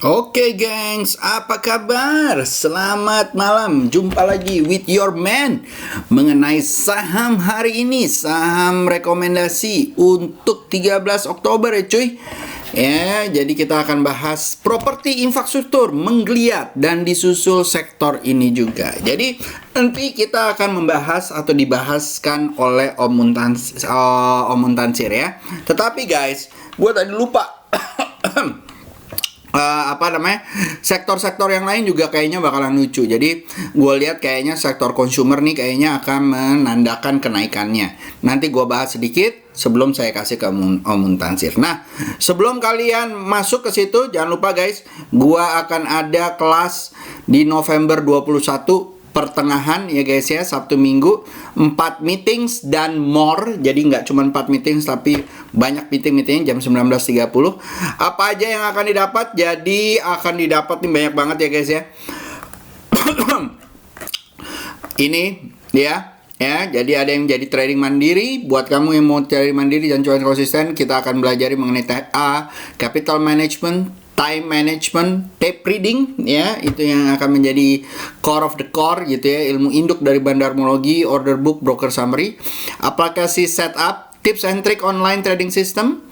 Oke gengs, apa kabar? Selamat malam, jumpa lagi with your man mengenai saham hari ini, saham rekomendasi untuk 13 Oktober ya cuy. Ya, jadi kita akan bahas properti infrastruktur menggeliat dan disusul sektor ini juga. Jadi nanti kita akan membahas atau dibahaskan oleh Om Muntansir ya. Tetapi guys, gue tadi lupa sektor-sektor yang lain juga kayaknya bakalan lucu. Jadi gue lihat kayaknya sektor consumer nih kayaknya akan menandakan kenaikannya. Nanti gue bahas sedikit sebelum saya kasih ke Om Muntansir. Nah, sebelum kalian masuk ke situ, jangan lupa guys, gue akan ada kelas di November 21 pertengahan ya guys ya, Sabtu Minggu, 4 meetings dan more. Jadi nggak cuma 4 meetings tapi banyak meeting jam 19.30. Apa aja yang akan didapat? Jadi akan didapat nih banyak banget ya guys ya. Ini ya, jadi ada yang jadi trading mandiri. Buat kamu yang mau trading mandiri dan cuan konsisten, kita akan belajar mengenai capital management, time management, tape reading ya, itu yang akan menjadi core of the core gitu ya, ilmu induk dari bandarmologi, order book, broker summary, aplikasi setup, tips and trick online trading system,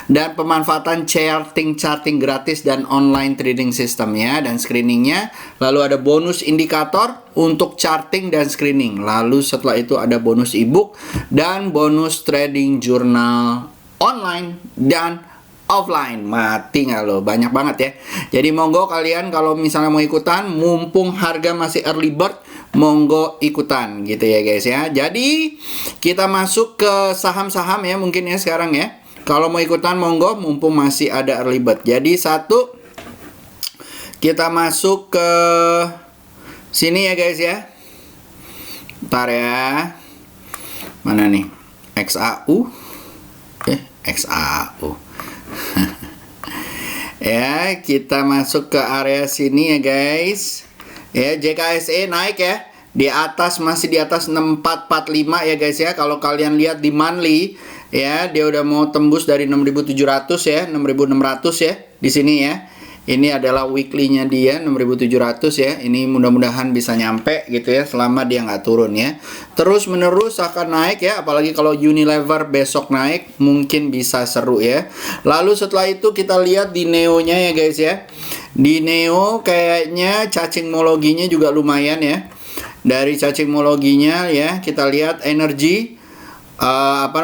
dan pemanfaatan charting gratis dan online trading system ya, dan screeningnya. Lalu ada bonus indikator untuk charting dan screening. Lalu setelah itu ada bonus ebook dan bonus trading journal online dan offline. Mati nggak lo? Banyak banget ya. Jadi monggo kalian kalau misalnya mau ikutan, mumpung harga masih early bird, monggo ikutan gitu ya guys ya. Jadi kita masuk ke saham-saham ya mungkin ya sekarang ya. Kalau mau ikutan monggo, mumpung masih ada early bird. Jadi satu, kita masuk ke sini ya guys ya. Ntar ya. Mana nih? XAU. XAU. Ya, kita masuk ke area sini ya guys. Ya, JKSE naik ya. Di atas, masih di atas 6445 ya guys ya. Kalau kalian lihat di monthly ya, dia udah mau tembus dari 6.700 ya, 6.600 ya di sini ya. Ini adalah weekly-nya dia 6.700 ya. Ini mudah-mudahan bisa nyampe gitu ya selama dia nggak turun ya. Terus menerus akan naik ya, apalagi kalau Unilever besok naik mungkin bisa seru ya. Lalu setelah itu kita lihat di Neo-nya ya guys ya. Di Neo kayaknya cacingmologinya juga lumayan ya. Dari cacingmologinya ya, kita lihat energi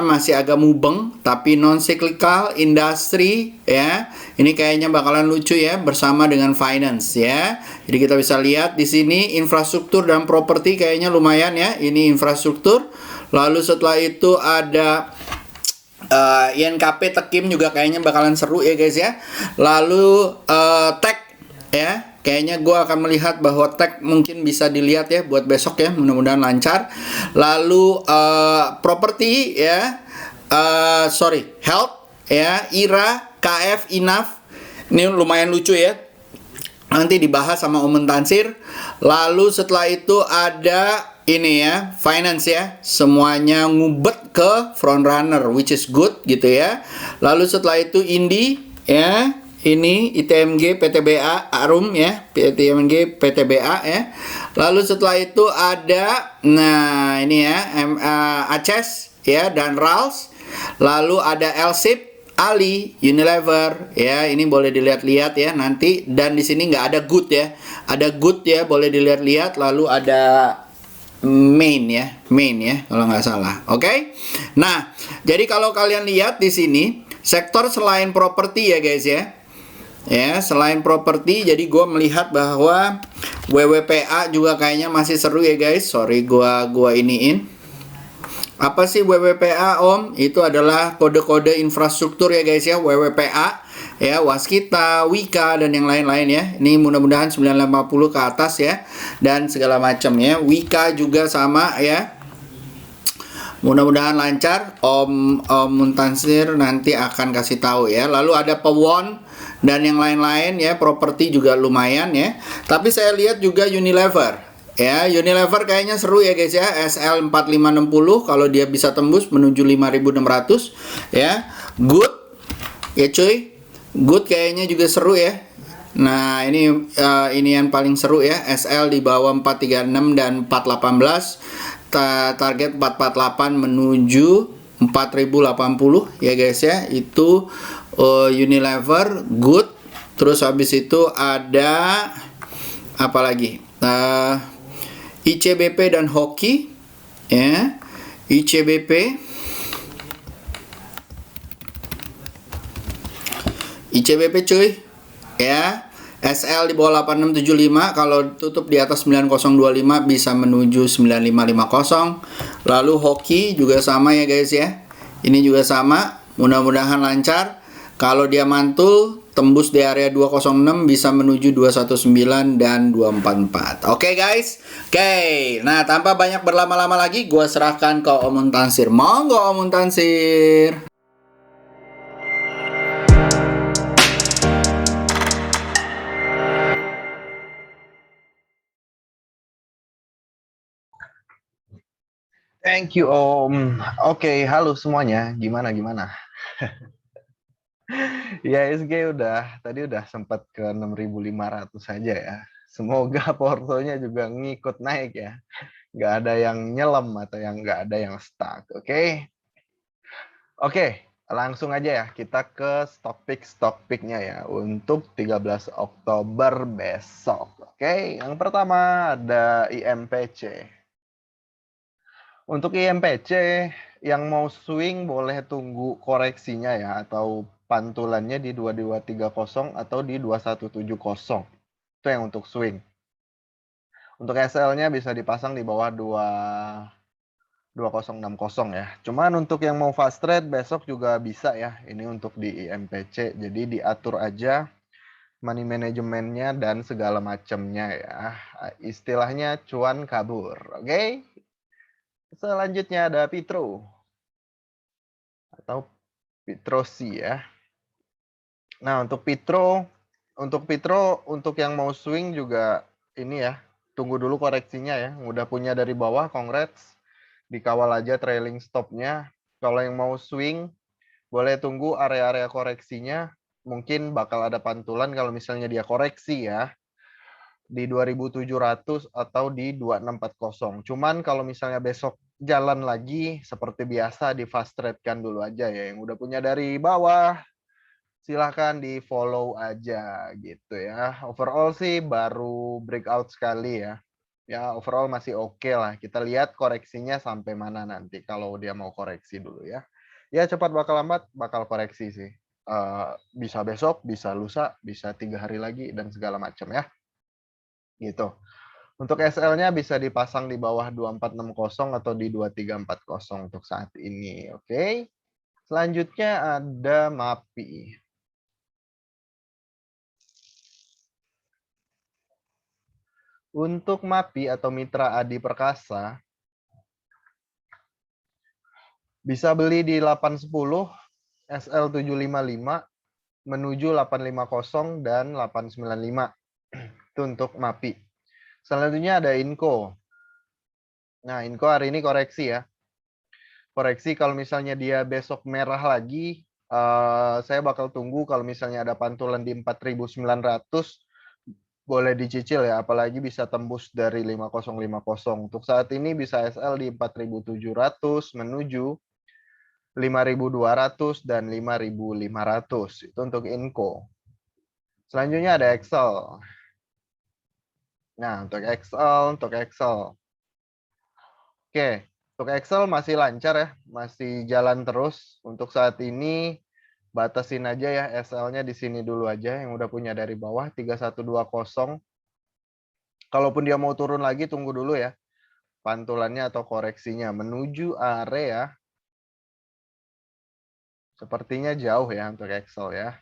masih agak mubeng tapi non cyclical industri ya. Ini kayaknya bakalan lucu ya bersama dengan finance ya. Jadi kita bisa lihat di sini infrastruktur dan properti kayaknya lumayan ya. Ini infrastruktur. Lalu setelah itu ada INKP Tekim juga kayaknya bakalan seru ya guys ya. Lalu tech ya, kayaknya gue akan melihat bahwa tech mungkin bisa dilihat ya buat besok ya, mudah-mudahan lancar. Lalu properti ya, health ya, IRA, KF, INAF, ini lumayan lucu ya, nanti dibahas sama Om Muntansir. Lalu setelah itu ada ini ya, finance ya, semuanya ngubet ke front runner, which is good gitu ya. Lalu setelah itu Indi ya, ini ITMG PTBA Arum ya, ITMG PTBA ya. Lalu setelah itu ada, nah ini ya, ACES ya dan RALS. Lalu ada LSIP, Ali, Unilever ya, ini boleh dilihat-lihat ya nanti. Dan di sini nggak ada good ya, ada good ya, boleh dilihat-lihat. Lalu ada main ya kalau nggak salah. Oke. Nah, jadi kalau kalian lihat di sini sektor selain properti ya guys ya. Ya, selain properti, jadi gue melihat bahwa WWPA juga kayaknya masih seru ya guys. Sorry, gua iniin. Apa sih WWPA Om? Itu adalah kode-kode infrastruktur ya guys ya, WWPA ya, Waskita, Wika dan yang lain-lain ya. Ini mudah-mudahan 950 ke atas ya, dan segala macam ya. Wika juga sama ya. Mudah-mudahan lancar. Om Muntansir nanti akan kasih tahu ya. Lalu ada Pewon dan yang lain-lain ya, properti juga lumayan ya. Tapi saya lihat juga Unilever ya, Unilever kayaknya seru ya guys ya. SL 4560 kalau dia bisa tembus menuju 5.600 ya. Good ya cuy, good kayaknya juga seru ya. Nah, ini yang paling seru ya, SL di bawah 436 dan 418. Target 448 menuju 4080 ya guys ya. Itu Unilever good. Terus habis itu ada apa lagi? ICBP dan Hoki ya. ICBP cuy ya. SL di bawah 8675, kalau tutup di atas 9025 bisa menuju 9550. Lalu Hoki juga sama ya guys ya. Ini juga sama, mudah-mudahan lancar. Kalau dia mantul tembus di area 206 bisa menuju 219 dan 244. Oke guys. Oke. Nah, tanpa banyak berlama-lama lagi, gua serahkan ke Om Tansir. Monggo Om Tansir. Thank you Om. Oke, halo semuanya. Gimana? Ya SG tadi udah sempat ke 6.500 saja ya. Semoga portonya juga ngikut naik ya. Nggak ada yang nyelam atau yang nggak ada yang stuck. Oke, langsung aja ya kita ke stock picknya ya untuk 13 Oktober besok. Oke, yang pertama ada IMPC. Untuk IMPC yang mau swing boleh tunggu koreksinya ya atau pantulannya di 2230 atau di 2170. Itu yang untuk swing. Untuk SL-nya bisa dipasang di bawah 2060 ya. Cuman untuk yang mau fast trade besok juga bisa ya. Ini untuk di IMPC. Jadi diatur aja money manajemennya dan segala macamnya ya. Istilahnya cuan kabur. Oke? Selanjutnya ada Pitro atau Pitrosi ya. Nah, untuk Pitro untuk yang mau swing juga ini ya, tunggu dulu koreksinya ya. Udah punya dari bawah, congrats. Dikawal aja trailing stopnya. Kalau yang mau swing, boleh tunggu area-area koreksinya. Mungkin bakal ada pantulan kalau misalnya dia koreksi ya. Di 2700 atau di 2640. Cuman kalau misalnya besok jalan lagi, seperti biasa di fast trade kan dulu aja ya. Yang udah punya dari bawah, silahkan di follow aja gitu ya. Overall sih baru breakout sekali ya. Ya overall masih oke lah. Kita lihat koreksinya sampai mana nanti kalau dia mau koreksi dulu ya. Ya cepat bakal lambat bakal koreksi sih. Bisa besok, bisa lusa, bisa 3 hari lagi dan segala macam ya. Gitu. Untuk SL-nya bisa dipasang di bawah 2460 atau di 2340 untuk saat ini. Oke. Selanjutnya ada MAPI. Untuk MAPI atau Mitra Adi Perkasa, bisa beli di 810, SL 755, menuju 850 dan 895. Itu untuk MAPI. Selanjutnya ada Inco. Nah, Inco hari ini koreksi ya. Koreksi kalau misalnya dia besok merah lagi, saya bakal tunggu kalau misalnya ada pantulan di 4.900, boleh dicicil ya, apalagi bisa tembus dari 5050. Untuk saat ini bisa SL di 4.700 menuju 5.200 dan 5.500. Itu untuk Inco. Selanjutnya ada Excel. Nah, untuk Excel. Oke, untuk Excel masih lancar ya, masih jalan terus. Untuk saat ini batasin aja ya SL-nya di sini dulu aja yang udah punya dari bawah 3120. Kalaupun dia mau turun lagi tunggu dulu ya pantulannya atau koreksinya menuju area sepertinya jauh ya untuk Excel ya.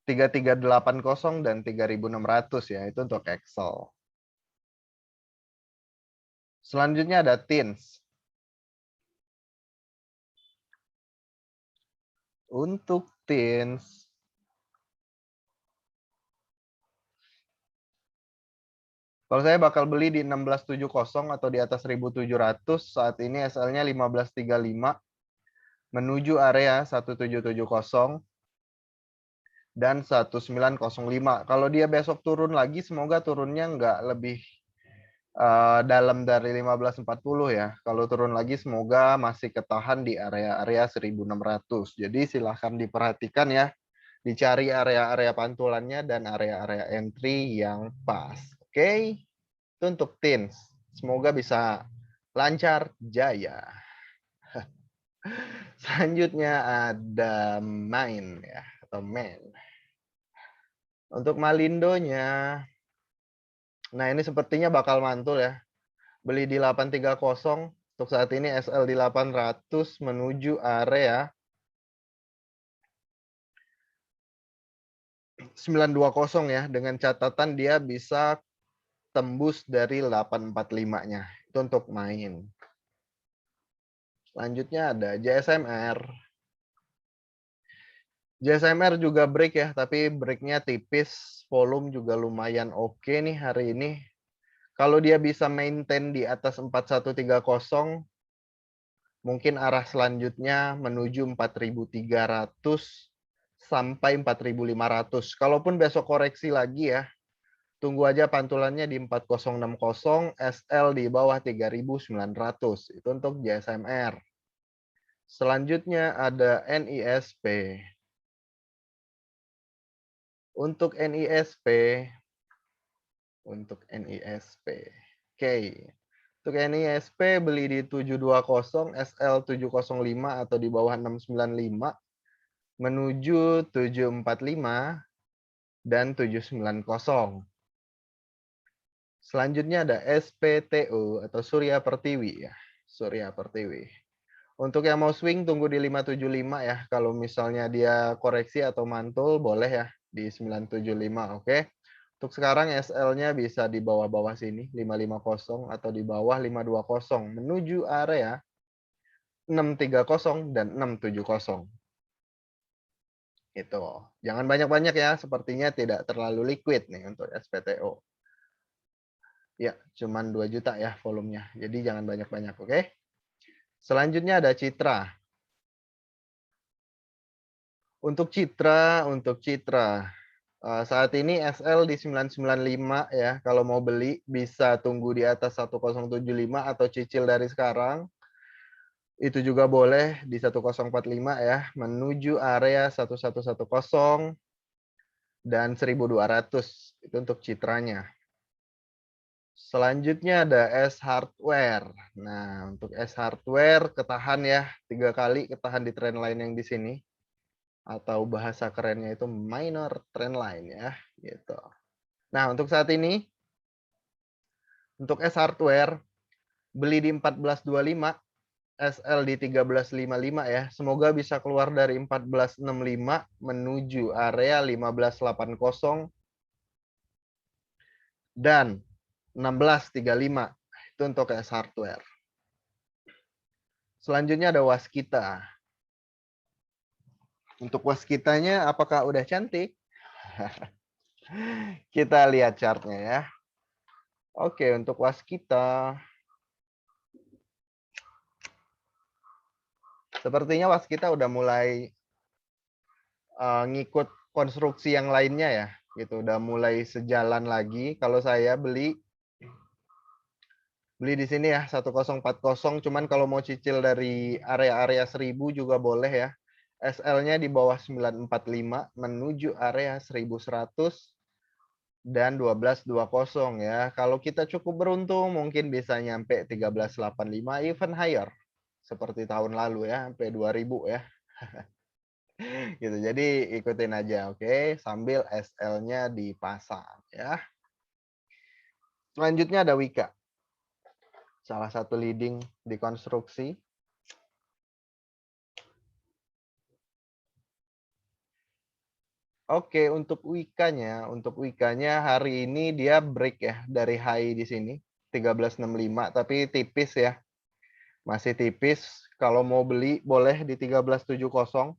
3380 dan 3600 ya, itu untuk Excel. Selanjutnya ada TINS. Untuk TINS kalau saya bakal beli di 1670 atau di atas 1700, saat ini SL-nya 1535 menuju area 1770. dan 1905. Kalau dia besok turun lagi, semoga turunnya nggak lebih dalam dari 1540 ya. Kalau turun lagi semoga masih ketahan di area-area 1600. Jadi silahkan diperhatikan ya, dicari area-area pantulannya dan area-area entry yang pas. Oke, itu untuk teens. Semoga bisa lancar jaya. Selanjutnya ada main ya, atau main. Untuk Malindonya, nah ini sepertinya bakal mantul ya. Beli di 830, untuk saat ini SL di 800 menuju area 920 ya, dengan catatan dia bisa tembus dari 845-nya. Itu untuk main. Selanjutnya ada JSMR. JSMR juga break ya, tapi breaknya tipis, volume juga lumayan oke nih hari ini. Kalau dia bisa maintain di atas 4130, mungkin arah selanjutnya menuju 4.300 sampai 4.500. Kalaupun besok koreksi lagi ya, tunggu aja pantulannya di 4060, SL di bawah 3.900. Itu untuk JSMR. Selanjutnya ada NISP. Untuk NISP, Oke. Untuk NISP beli di 720, SL 705 atau di bawah 695 menuju 745 dan 790. Selanjutnya ada SPTU atau Surya Pertiwi ya. Surya Pertiwi. Untuk yang mau swing tunggu di 575 ya. Kalau misalnya dia koreksi atau mantul boleh ya di 975, oke. Untuk sekarang SL-nya bisa di bawah-bawah sini 550 atau di bawah 520 menuju area 630 dan 670. Itu. Jangan banyak-banyak ya, sepertinya tidak terlalu liquid nih untuk SPTO. Ya, cuman 2 juta ya volumenya. Jadi jangan banyak-banyak, oke? Selanjutnya ada Citra. Untuk Citra, saat ini SL di 995 ya. Kalau mau beli bisa tunggu di atas 1075 atau cicil dari sekarang. Itu juga boleh di 1045 ya, menuju area 1110 dan 1200. Itu untuk Citranya. Selanjutnya ada S Hardware. Nah, untuk S Hardware ketahan ya, 3 kali ketahan di trendline yang di sini. Atau bahasa kerennya itu minor trendline ya, gitu. Nah, untuk saat ini untuk S Hardware beli di 1425, SL di 1355 ya. Semoga bisa keluar dari 1465 menuju area 1580 dan 1635. Itu untuk S Hardware. Selanjutnya ada Waskita. Untuk Waskitanya apakah udah cantik? Kita lihat chartnya ya. Oke, untuk Waskita sepertinya Waskita udah mulai ngikut konstruksi yang lainnya ya. Gitu, udah mulai sejalan lagi. Kalau saya beli di sini ya 1040, cuman kalau mau cicil dari area-area 1000 juga boleh ya. SL-nya di bawah 945 menuju area 1100 dan 1220 ya. Kalau kita cukup beruntung mungkin bisa nyampe 1385 even higher seperti tahun lalu ya, sampai 2000 ya. Gitu. Jadi ikutin aja, oke, sambil SL-nya dipasang ya. Selanjutnya ada Wika. Salah satu leading di konstruksi. Oke, untuk Wika-nya hari ini dia break ya dari high di sini 1365 tapi tipis ya. Masih tipis. Kalau mau beli boleh di 1370.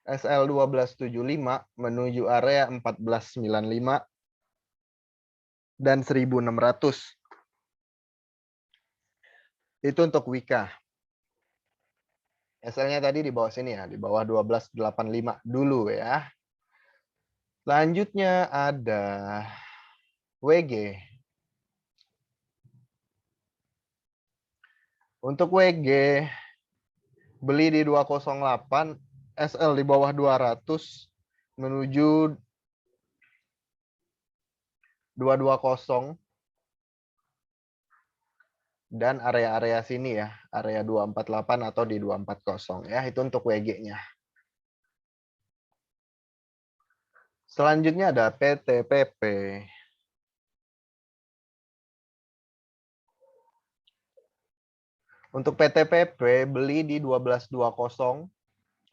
SL 1275 menuju area 1495 dan 1600. Itu untuk Wika. SL-nya tadi di bawah sini ya, di bawah 1285 dulu ya. Selanjutnya ada WG. Untuk WG beli di 208, SL di bawah 200 menuju 220 dan area-area sini ya, area 248 atau di 240 ya, itu untuk WG-nya. Selanjutnya ada PTPP. Untuk PTPP beli di 1220.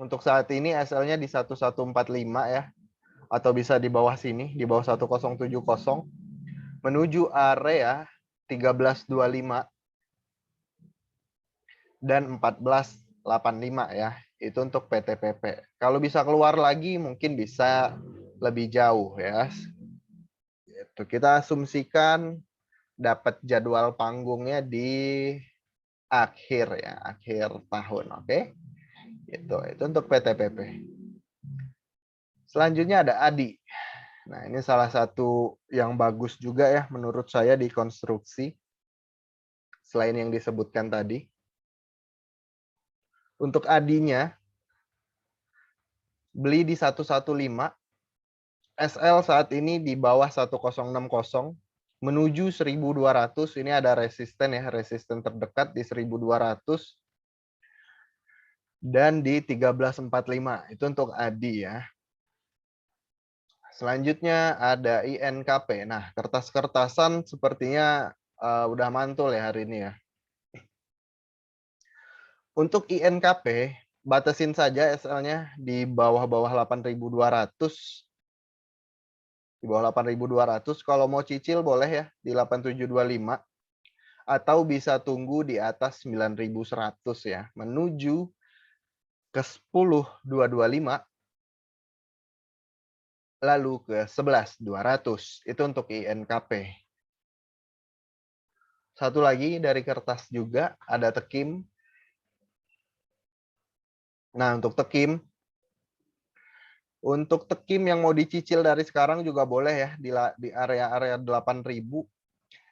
Untuk saat ini SL-nya di 1145 ya, atau bisa di bawah sini, di bawah 1070 menuju area 1325 dan 1485 ya. Itu untuk PTPP. Kalau bisa keluar lagi mungkin bisa lebih jauh ya. Itu kita asumsikan dapat jadwal panggungnya di akhir ya, akhir tahun, oke? Itu untuk PTPP. Selanjutnya ada ADI. Nah, ini salah satu yang bagus juga ya menurut saya di konstruksi. Selain yang disebutkan tadi. Untuk ADI-nya beli di 115. SL saat ini di bawah 1060 menuju 1200. Ini ada resisten ya, resisten terdekat di 1200 dan di 1345. Itu untuk ADI ya. Selanjutnya ada INKP. Nah, kertas-kertasan sepertinya udah mantul ya hari ini ya. Untuk INKP, batasin saja SL-nya di bawah-bawah 8.200. Di bawah 8.200. Kalau mau cicil boleh ya di 8.725. Atau bisa tunggu di atas 9.100 ya. Menuju ke 10.225. Lalu ke 11.200. Itu untuk INKP. Satu lagi dari kertas juga ada Tekim. Nah, untuk Tekim yang mau dicicil dari sekarang juga boleh ya di area-area 8.000.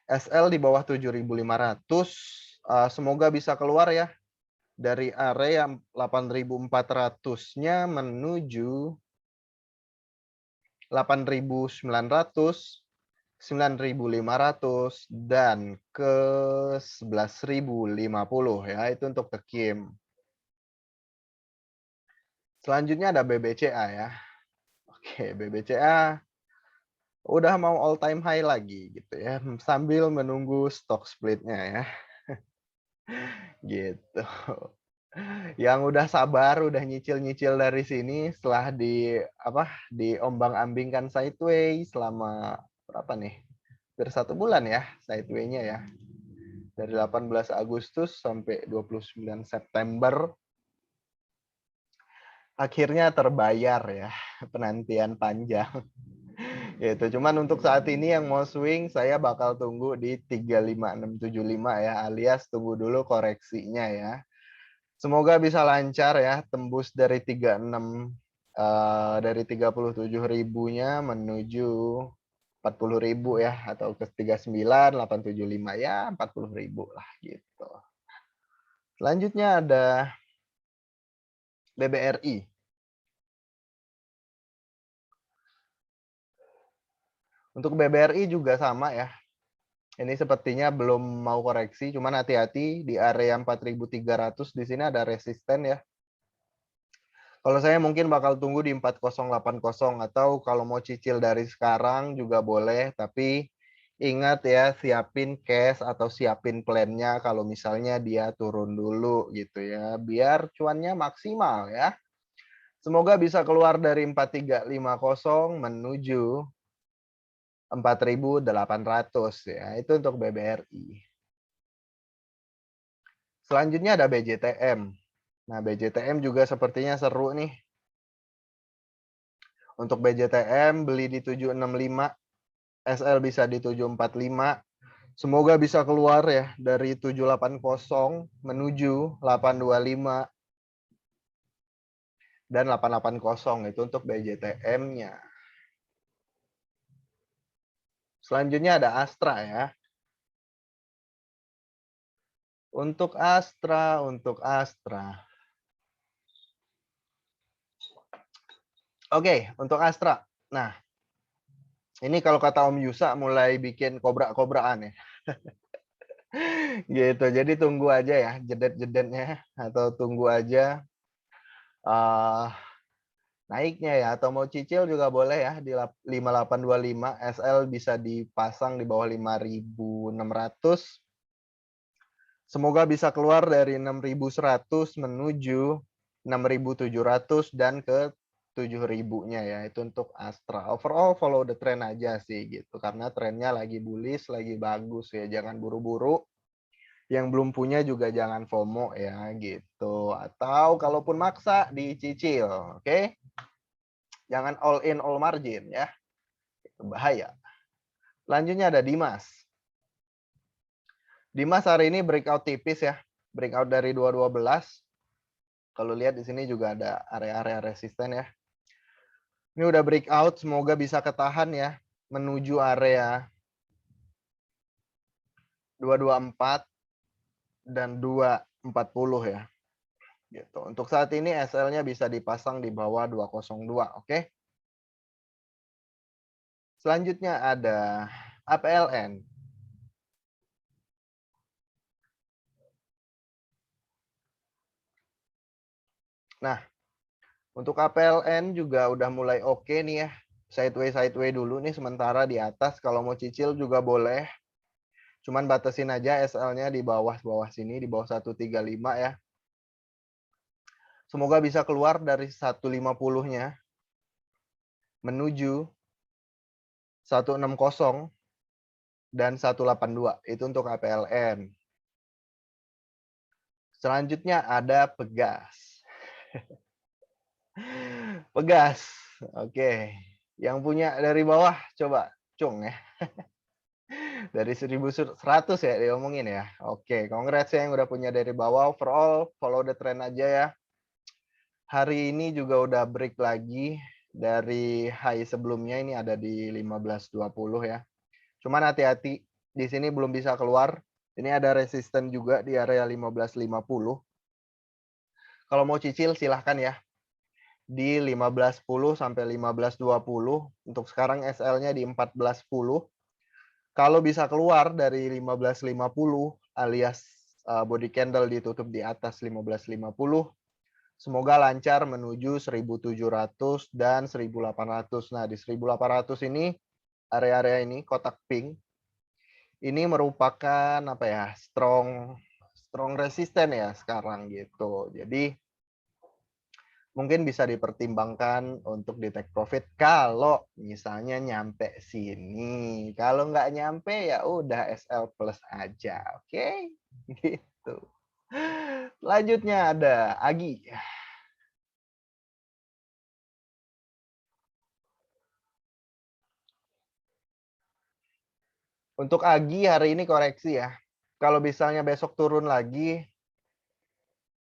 SL di bawah 7.500. Semoga bisa keluar ya dari area 8.400-nya menuju 8.900, 9.500 dan ke 11.050 ya. Itu untuk Tekim. Selanjutnya ada BBCA ya. Oke, BBCA udah mau all time high lagi gitu ya, sambil menunggu stock splitnya ya. Gitu. Yang udah sabar, udah nyicil-nyicil dari sini setelah diombang-ambingkan sideway selama berapa nih? Hampir 1 bulan ya sideway-nya ya. Dari 18 Agustus sampai 29 September. Akhirnya terbayar ya, penantian panjang. Itu cuman untuk saat ini yang mau swing saya bakal tunggu di 35675 ya, alias tunggu dulu koreksinya ya. Semoga bisa lancar ya, tembus dari 36 dari 37.000-nya menuju 40.000 ya, atau ke 39.875 ya, 40.000 lah gitu. Selanjutnya ada BBRI. Untuk BBRI juga sama ya. Ini sepertinya belum mau koreksi, cuman hati-hati di area 4.300 di sini ada resisten ya. Kalau saya mungkin bakal tunggu di 4080 atau kalau mau cicil dari sekarang juga boleh, tapi ingat ya siapin cash atau siapin plannya kalau misalnya dia turun dulu gitu ya, biar cuannya maksimal ya. Semoga bisa keluar dari 4350 menuju 4.800 ya. Itu untuk BBRI. Selanjutnya ada BJTM. Nah, BJTM juga sepertinya seru nih. Untuk BJTM beli di 765, SL bisa di 745. Semoga bisa keluar ya dari 780 menuju 825 dan 880 itu untuk BJTM-nya. Selanjutnya ada Astra ya. Untuk Astra. Oke, untuk Astra. Nah, ini kalau kata Om Yusa mulai bikin kobra-kobraan ya. Gitu. Jadi tunggu aja ya jedet-jedetnya atau tunggu aja eh naiknya ya, atau mau cicil juga boleh ya di 5825 SL bisa dipasang di bawah 5.600. Semoga bisa keluar dari 6.100 menuju 6.700 dan ke 7.000-nya ya. Itu untuk Astra. Overall follow the trend aja sih gitu. Karena trennya lagi bullish, lagi bagus ya. Jangan buru-buru. Yang belum punya juga jangan FOMO ya gitu. Atau kalaupun maksa dicicil, oke? Jangan all in all margin ya. Itu bahaya. Selanjutnya ada Dimas. Dimas hari ini breakout tipis ya. Breakout dari 212. Kalau lihat di sini juga ada area-area resisten ya. Ini udah breakout, semoga bisa ketahan ya menuju area 224 dan 240 ya. Gitu. Untuk saat ini SL-nya bisa dipasang di bawah 202, oke? Selanjutnya ada APLN. Nah, untuk APLN juga udah mulai oke nih ya. Sideway dulu nih sementara di atas. Kalau mau cicil juga boleh. Cuman batasin aja SL-nya di bawah sini, di bawah 135 ya. Semoga bisa keluar dari 150-nya menuju 160 dan 182. Itu untuk APLN. Selanjutnya ada Pegas. Pegas. Oke. Yang punya dari bawah coba cung ya. Dari 1.100 ya diomongin ya. Oke, congrats ya yang udah punya dari bawah. Overall follow the trend aja ya. Hari ini juga udah break lagi dari high sebelumnya, ini ada di 1520 ya. Cuman hati-hati di sini belum bisa keluar. Ini ada resisten juga di area 1550. Kalau mau cicil silahkan ya. Di 1510 sampai 1520. Untuk sekarang SL-nya di 1410. Kalau bisa keluar dari 1550 alias body candle ditutup di atas 1550, semoga lancar menuju 1.700 dan 1.800. Nah, di 1.800 ini area-area ini kotak pink ini merupakan apa ya? strong resisten ya sekarang gitu. Jadi mungkin bisa dipertimbangkan untuk di take profit kalau misalnya nyampe sini. Kalau nggak nyampe ya udah SL plus aja, oke? Gitu. Selanjutnya ada Agi. Untuk Agi hari ini koreksi ya. Kalau misalnya besok turun lagi,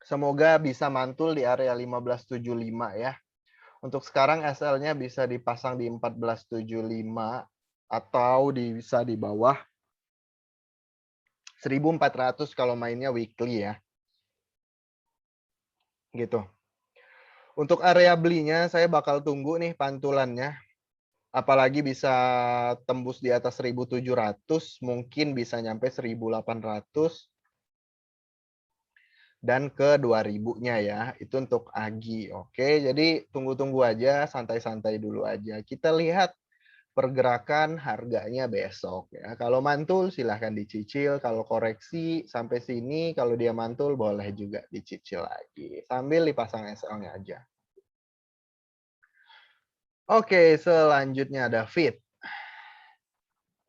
semoga bisa mantul di area 1575 ya. Untuk sekarang SL-nya bisa dipasang di 1475 atau bisa di bawah 1.400 kalau mainnya weekly ya. Gitu. Untuk area belinya saya bakal tunggu nih pantulannya. Apalagi bisa tembus di atas 1.700, mungkin bisa nyampe 1.800 dan ke 2.000-nya ya. Itu untuk Agi. Oke, jadi tunggu-tunggu aja, santai-santai dulu aja. Kita lihat pergerakan harganya besok ya. Kalau mantul silahkan dicicil, kalau koreksi sampai sini kalau dia mantul boleh juga dicicil lagi sambil dipasang SL-nya aja. Oke, selanjutnya ada Fit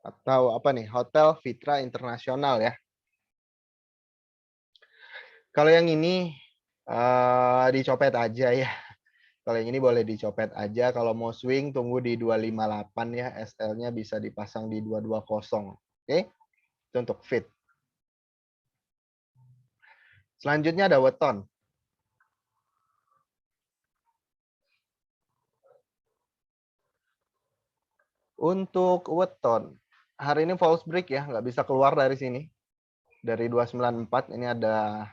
atau apa nih? Hotel Fitra Internasional ya. Kalau yang ini dicopet aja ya. Kalau yang ini boleh dicopet aja. Kalau mau swing tunggu di 258 ya. SL-nya bisa dipasang di 220. Oke, itu untuk Fit. Selanjutnya ada Weton. Untuk Weton, hari ini false break ya, nggak bisa keluar dari sini. Dari 294 ini ada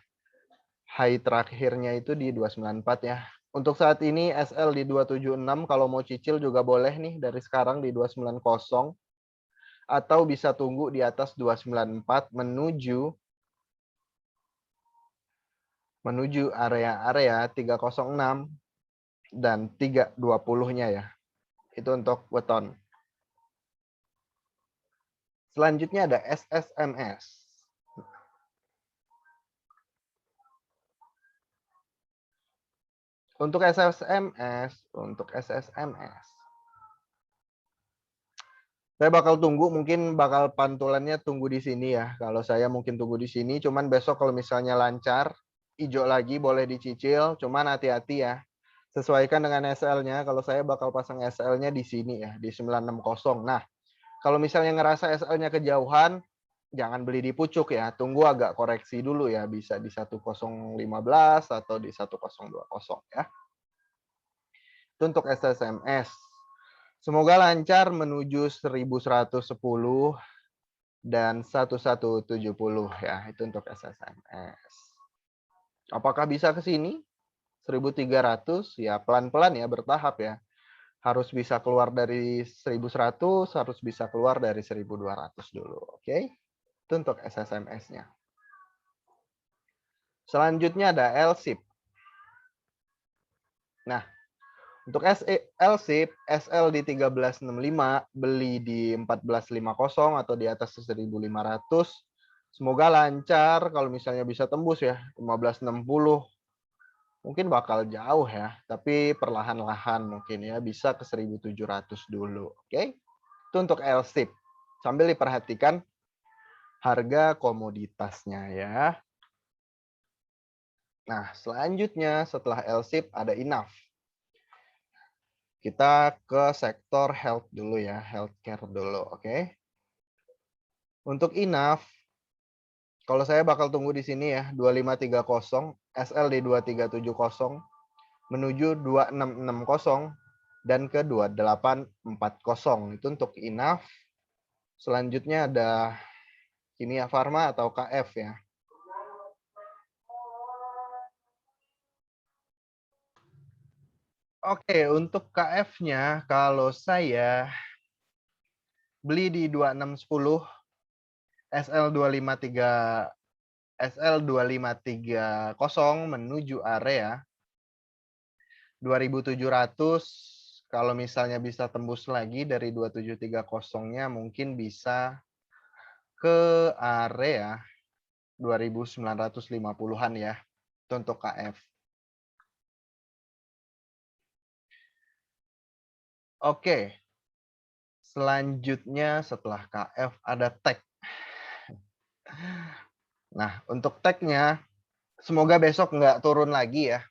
high terakhirnya itu di 294 ya. Untuk saat ini SL di 276, kalau mau cicil juga boleh nih dari sekarang di 290, atau bisa tunggu di atas 294 menuju area-area 306 dan 320-nya ya. Itu untuk weton. Selanjutnya ada SSMS. Untuk SSMS, saya bakal tunggu, mungkin bakal pantulannya tunggu di sini ya. Kalau saya mungkin tunggu di sini, cuman besok kalau misalnya lancar, hijau lagi boleh dicicil, cuman hati-hati ya. Sesuaikan dengan SL-nya, kalau saya bakal pasang SL-nya di sini ya, di 960. Nah, kalau misalnya ngerasa SL-nya kejauhan, jangan beli di pucuk ya, tunggu agak koreksi dulu ya, bisa di 1015 atau di 1020 ya. Itu untuk SSMS. Semoga lancar menuju 1110 dan 1170 ya. Itu untuk SSMS. Apakah bisa ke sini? 1300 ya, pelan-pelan ya, bertahap ya. Harus bisa keluar dari 1100, harus bisa keluar dari 1200 dulu, oke? Itu untuk SSMS-nya. Selanjutnya ada LSIP. Nah, untuk LSIP, SL di 1365, beli di 1450 atau di atas 1500. Semoga lancar, kalau misalnya bisa tembus ya, 1560. Mungkin bakal jauh ya, tapi perlahan-lahan mungkin ya, bisa ke 1700 dulu, oke? Itu untuk LSIP. Sambil diperhatikan harga komoditasnya ya. Nah, selanjutnya setelah LSIP ada INAF. Kita ke sektor health dulu ya, healthcare dulu, oke? Untuk INAF, kalau saya bakal tunggu di sini ya, 2530, SL di 2370, menuju 2660, dan ke 2840. Itu untuk INAF. Selanjutnya ada Kimia Farma atau KF ya. Oke, untuk KF-nya kalau saya beli di 2610, SL2530 menuju area 2700. Kalau misalnya bisa tembus lagi dari 2730-nya, mungkin bisa ke area 2950-an ya. Itu untuk KF. Oke. Selanjutnya setelah KF ada TEK. Nah, untuk TEK-nya semoga besok nggak turun lagi ya.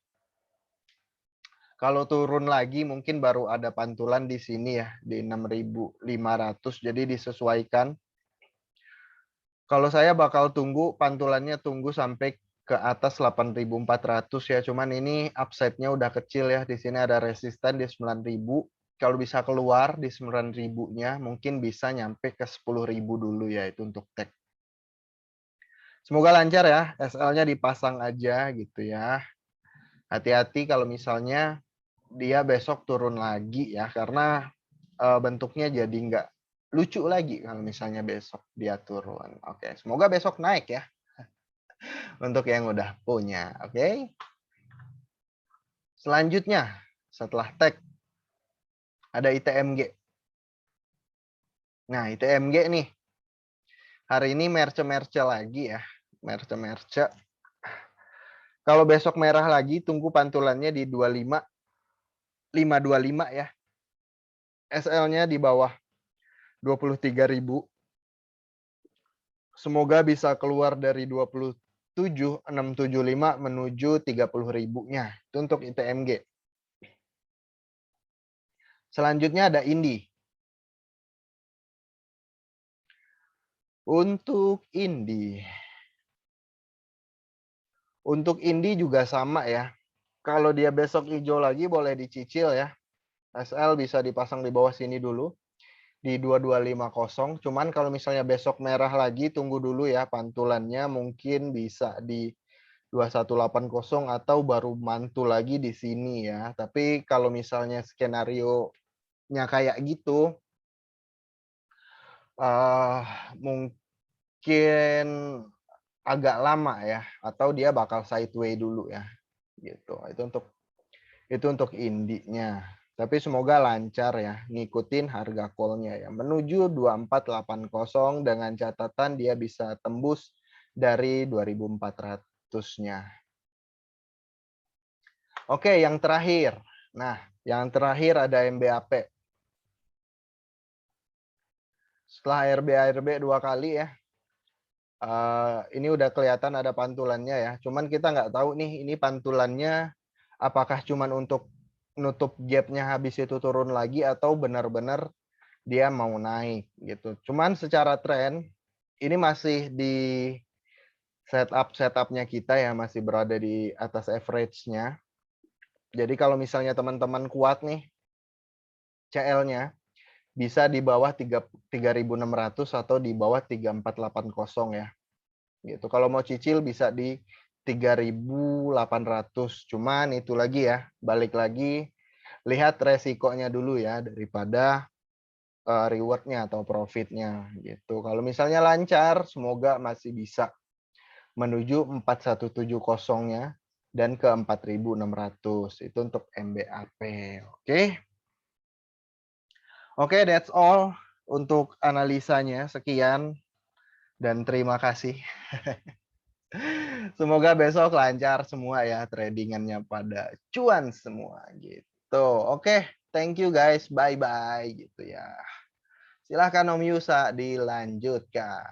Kalau turun lagi mungkin baru ada pantulan di sini ya, di 6.500, jadi disesuaikan. Kalau saya bakal tunggu pantulannya, tunggu sampai ke atas 8.400 ya. Cuman ini upside-nya udah kecil ya. Di sini ada resisten di 9.000. Kalau bisa keluar di 9.000-nya, mungkin bisa nyampe ke 10.000 dulu ya, itu untuk TEK. Semoga lancar ya, SL-nya dipasang aja gitu ya. Hati-hati kalau misalnya dia besok turun lagi ya, karena bentuknya jadi nggak lucu lagi kalau misalnya besok dia turun. Oke, semoga besok naik ya untuk yang udah punya. Oke. Selanjutnya setelah TEK ada ITMG. Nah, ITMG nih hari ini merce-merce lagi ya, merce-merce. Kalau besok merah lagi, tunggu pantulannya di 525 ya. SL-nya di bawah 23.000. Semoga bisa keluar dari 27.675 menuju 30.000-nya. Itu untuk ITMG. Selanjutnya ada Indi. Untuk Indi juga sama ya. Kalau dia besok hijau lagi boleh dicicil ya. SL bisa dipasang di bawah sini dulu. di 2250. Cuman kalau misalnya besok merah lagi, tunggu dulu ya pantulannya, mungkin bisa di 2180 atau baru mantul lagi di sini ya. Tapi kalau misalnya skenario-nya kayak gitu, eh mungkin agak lama ya, atau dia bakal sideway dulu ya, gitu. Itu untuk indinya. Tapi semoga lancar ya, ngikutin harga call-nya ya. Menuju 2480 dengan catatan dia bisa tembus dari 2400-nya. Oke, yang terakhir. Nah, yang terakhir ada MBAP. Setelah RB 2 kali ya, ini udah kelihatan ada pantulannya ya. Cuman kita nggak tahu nih, ini pantulannya apakah cuman untuk nutup gap-nya habis itu turun lagi atau benar-benar dia mau naik gitu. Cuman secara tren ini masih di setupnya kita ya, masih berada di atas average-nya. Jadi kalau misalnya teman-teman kuat nih CL-nya bisa di bawah 3.600 atau di bawah 3480 ya. Gitu. Kalau mau cicil bisa di 3.800. Cuman itu lagi ya, balik lagi lihat resikonya dulu ya daripada reward-nya atau profit-nya gitu. Kalau misalnya lancar, semoga masih bisa menuju 4170-nya dan ke 4.600. Itu untuk MBAP. Oke. Oke, that's all untuk analisanya. Sekian dan terima kasih. Semoga besok lancar semua ya tradingannya pada cuan semua gitu. Oke, thank you guys. Bye-bye gitu ya. Silahkan Om Yusa dilanjutkan.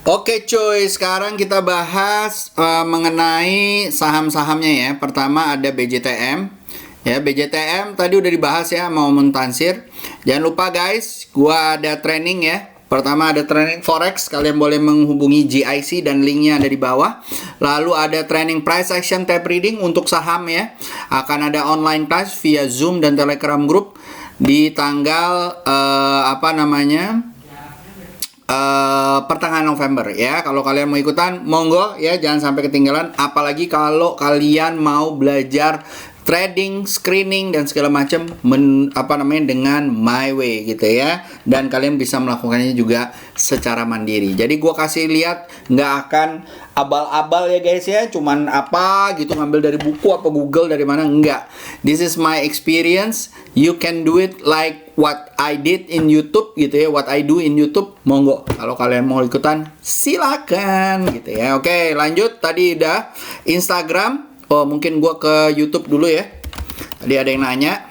Oke cuy, sekarang kita bahas mengenai saham-sahamnya ya. Pertama ada BJTM. Ya, BJTM tadi udah dibahas ya, mau mentansir. Jangan lupa guys, gua ada training ya. Pertama ada training forex, kalian boleh menghubungi GIC dan linknya ada di bawah. Lalu ada training price action tape reading untuk saham ya. Akan ada online class via Zoom dan Telegram group di tanggal pertengahan November ya. Kalau kalian mau ikutan, monggo ya, jangan sampai ketinggalan. Apalagi kalau kalian mau belajar trading, screening dan segala macam dengan my way gitu ya. Dan kalian bisa melakukannya juga secara mandiri. Jadi gua kasih lihat, nggak akan abal-abal ya guys ya, cuman apa gitu ngambil dari buku apa Google dari mana, enggak. This is my experience. You can do it like what I did in YouTube gitu ya, what I do in YouTube. Monggo kalau kalian mau ikutan silakan gitu ya. Oke, lanjut. Tadi udah Instagram. Oh, mungkin gua ke YouTube dulu ya. Tadi ada yang nanya.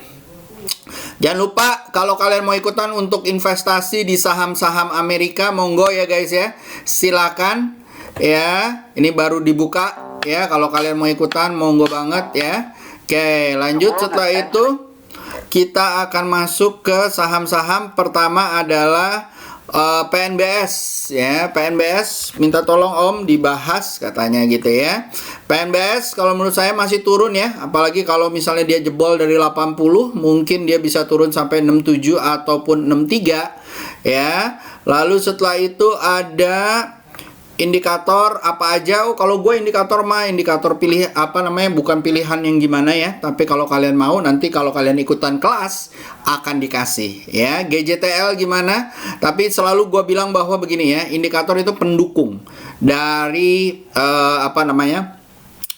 Jangan lupa kalau kalian mau ikutan untuk investasi di saham-saham Amerika, monggo ya guys ya. Silakan ya. Ini baru dibuka ya. Kalau kalian mau ikutan, monggo banget ya. Oke, lanjut. Setelah itu kita akan masuk ke saham-saham. Pertama adalah PNBS ya. PNBS minta tolong Om dibahas katanya gitu ya. PNBS kalau menurut saya masih turun ya, apalagi kalau misalnya dia jebol dari 80, mungkin dia bisa turun sampai 67 ataupun 63 ya. Lalu setelah itu ada indikator apa aja. Oh, kalau gue indikator pilih bukan pilihan yang gimana ya, tapi kalau kalian mau nanti kalau kalian ikutan kelas akan dikasih ya. GJTL gimana, tapi selalu gue bilang bahwa begini ya, indikator itu pendukung dari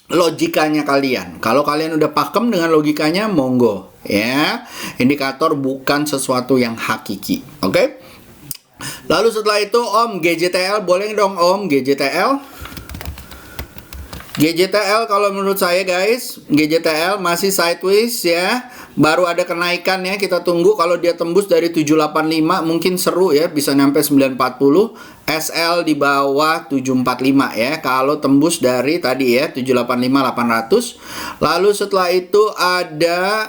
logikanya kalian. Kalau kalian udah pakem dengan logikanya, monggo ya. Indikator bukan sesuatu yang hakiki. Oke? Lalu setelah itu Om GJTL, boleh dong Om GJTL. GJTL kalau menurut saya guys, GJTL masih sideways ya. Baru ada kenaikan ya, kita tunggu kalau dia tembus dari 785 mungkin seru ya, bisa nyampe 940. SL di bawah 745 ya. Kalau tembus dari tadi ya 785 800. Lalu setelah itu ada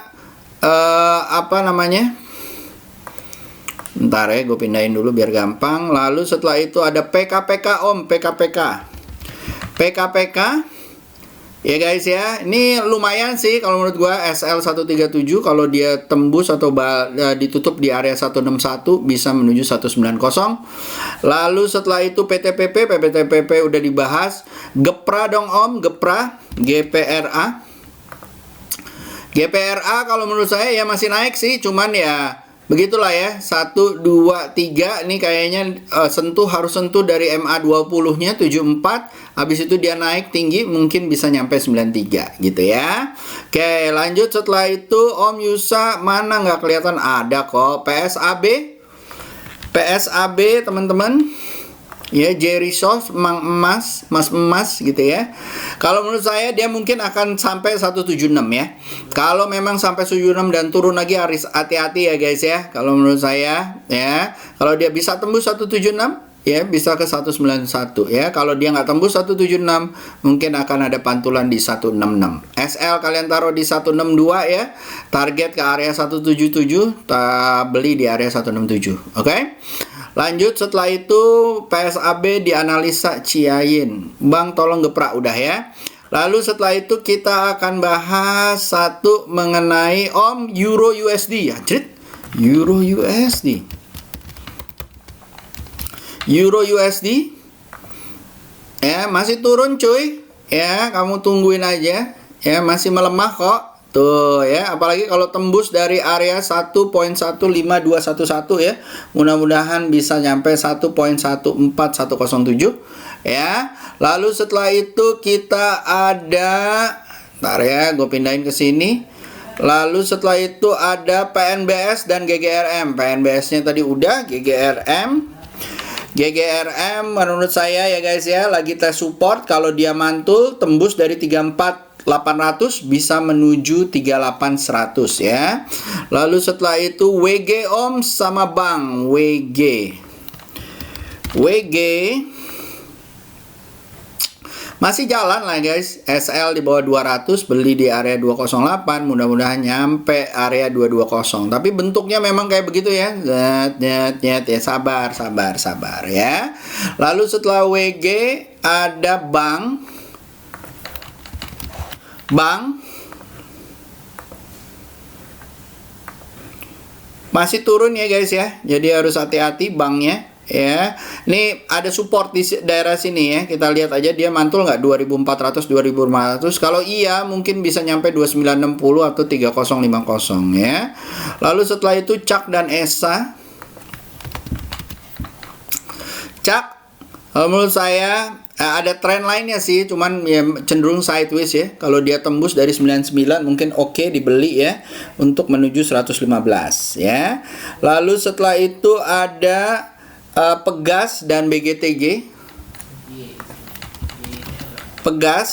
Bentar ya, gue pindahin dulu biar gampang. Lalu setelah itu ada PKPK Om, PKPK. PKPK ya guys ya, ini lumayan sih kalau menurut gua. SL137 kalau dia tembus atau ditutup di area 161 bisa menuju 190. Lalu setelah itu PTPP, PTPP udah dibahas. Gepra dong Om, Gepra, GPRA. GPRA kalau menurut saya ya masih naik sih, cuman ya begitulah ya. 1, 2, 3 ini kayaknya harus sentuh dari MA20 nya 74. Habis itu dia naik tinggi, mungkin bisa nyampe 93 gitu ya. Oke, lanjut setelah itu Om Yusa, mana nggak kelihatan? Ada kok. PSAB, PSAB teman-teman. Ya, Jerry Soft, Mang Emas, Mas Emas gitu ya. Kalau menurut saya dia mungkin akan sampai 176 ya. Kalau memang sampai 76 dan turun lagi harus hati-hati ya guys ya. Kalau menurut saya ya, kalau dia bisa tembus 176 ya bisa ke 191 ya. Kalau dia nggak tembus 176 mungkin akan ada pantulan di 166. SL kalian taruh di 162 ya. Target ke area 177, beli di area 167. Oke? Lanjut setelah itu PSAB dianalisa Ciayin. Bang tolong geprak udah ya. Lalu setelah itu kita akan bahas satu mengenai Om Euro USD ya. Euro USD. Euro USD ya masih turun cuy ya, kamu tungguin aja ya, masih melemah kok tuh ya, apalagi kalau tembus dari area 1.15211 ya, mudah-mudahan bisa nyampe 1.14107 ya. Lalu setelah itu kita ada, ntar ya gue pindahin ke sini. Lalu setelah itu ada PNBS dan GGRM. PNBS nya tadi udah, GGRM menurut saya ya guys ya, lagi tes support. Kalau dia mantul tembus dari 34.800 bisa menuju 38.100 ya. Lalu setelah itu WG Om sama Bang. WG masih jalan lah guys. SL di bawah 200, beli di area 208, mudah-mudahan nyampe area 220. Tapi bentuknya memang kayak begitu ya. Nyet ya, sabar ya. Lalu setelah WG ada Bang masih turun ya guys ya. Jadi harus hati-hati banknya ya. Ini ada support di daerah sini ya. Kita lihat aja dia mantul nggak 2400 2500. Kalau iya mungkin bisa nyampe 2960 atau 3050 ya. Lalu setelah itu CAK dan ESA. CAK menurut saya ada tren lainnya sih, cuman ya cenderung sideways ya. Kalau dia tembus dari 99 mungkin oke dibeli ya untuk menuju 115 ya. Lalu setelah itu ada Pegas dan BGTG. Pegas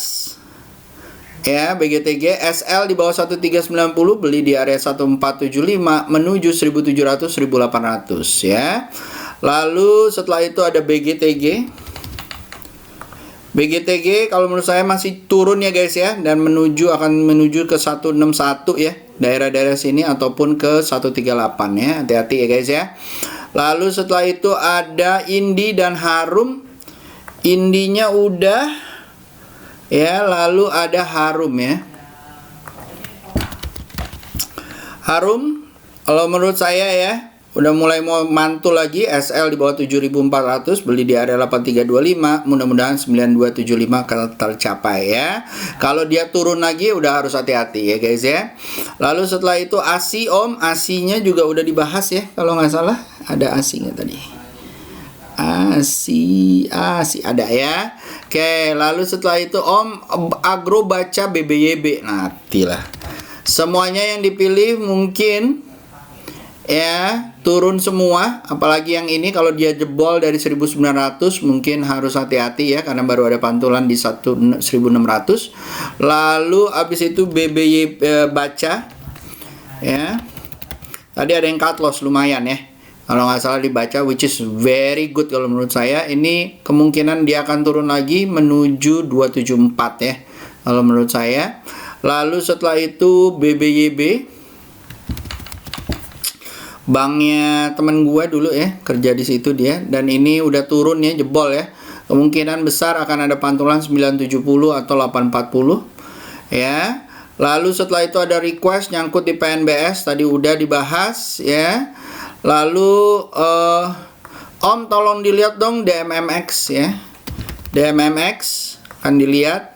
ya, BGTG. SL di bawah 1390, beli di area 1475 menuju 1700 1800 ya. Lalu setelah itu ada BGTG. BGTG kalau menurut saya masih turun ya guys ya, dan akan menuju ke 161 ya, daerah-daerah sini ataupun ke 138 ya. Hati-hati ya guys ya. Lalu setelah itu ada Indi dan Harum. Indinya udah ya, lalu ada Harum ya. Harum kalau menurut saya ya udah mulai mau mantul lagi. SL di bawah 7400, beli di area 8325, mudah-mudahan 9275 akan tercapai ya. Kalau dia turun lagi udah harus hati-hati ya guys ya. Lalu setelah itu ASI Om, ASI-nya juga udah dibahas ya kalau nggak salah. Ada ASI-nya tadi. ASI ada ya. Oke, lalu setelah itu Om Agro baca BBYB. Nantilah. Semuanya yang dipilih mungkin ya turun semua, apalagi yang ini kalau dia jebol dari 1900 mungkin harus hati-hati ya, karena baru ada pantulan di 1600. Lalu habis itu BBY baca ya, tadi ada yang cut loss lumayan ya kalau nggak salah dibaca, which is very good kalau menurut saya. Ini kemungkinan dia akan turun lagi menuju 274 ya kalau menurut saya. Lalu setelah itu BBYB banknya temen gua dulu ya, kerja di situ dia, dan ini udah turun ya, jebol ya. Kemungkinan besar akan ada pantulan 970 atau 840 ya. Lalu setelah itu ada request nyangkut di PNBS, tadi udah dibahas ya. Lalu Om tolong dilihat dong DMMX ya. DMMX akan dilihat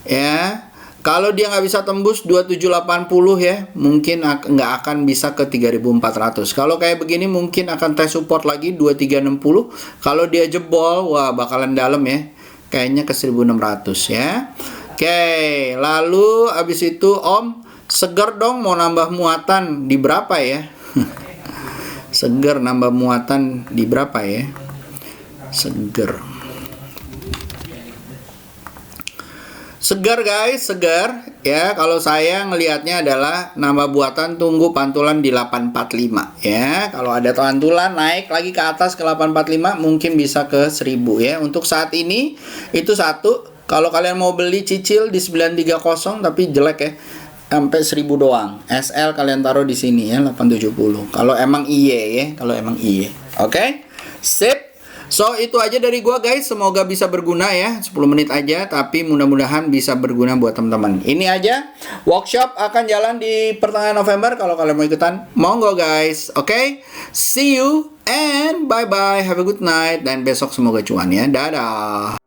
ya. Kalau dia nggak bisa tembus 2780 ya, mungkin nggak akan bisa ke 3400. Kalau kayak begini mungkin akan tes support lagi 2360. Kalau dia jebol, wah bakalan dalam ya. Kayaknya ke 1600 ya. Oke, lalu abis itu Om seger dong mau nambah muatan di berapa ya? Seger nambah muatan di berapa ya? Seger. Segar guys, segar ya. Kalau saya ngelihatnya adalah nambah buatan, tunggu pantulan di 845 ya. Kalau ada pantulan naik lagi ke atas ke 845 mungkin bisa ke 1000 ya. Untuk saat ini itu satu. Kalau kalian mau beli cicil di 930 tapi jelek ya, sampai 1000 doang. SL kalian taruh di sini ya, 870. Kalau emang iye ya, kalau emang iye. Oke? Sip. So, itu aja dari gua guys. Semoga bisa berguna ya. 10 menit aja, tapi mudah-mudahan bisa berguna buat teman-teman. Ini aja. Workshop akan jalan di pertengahan November. Kalau kalian mau ikutan, monggo guys. Oke? See you and bye-bye. Have a good night. Dan besok semoga cuan ya. Dadah.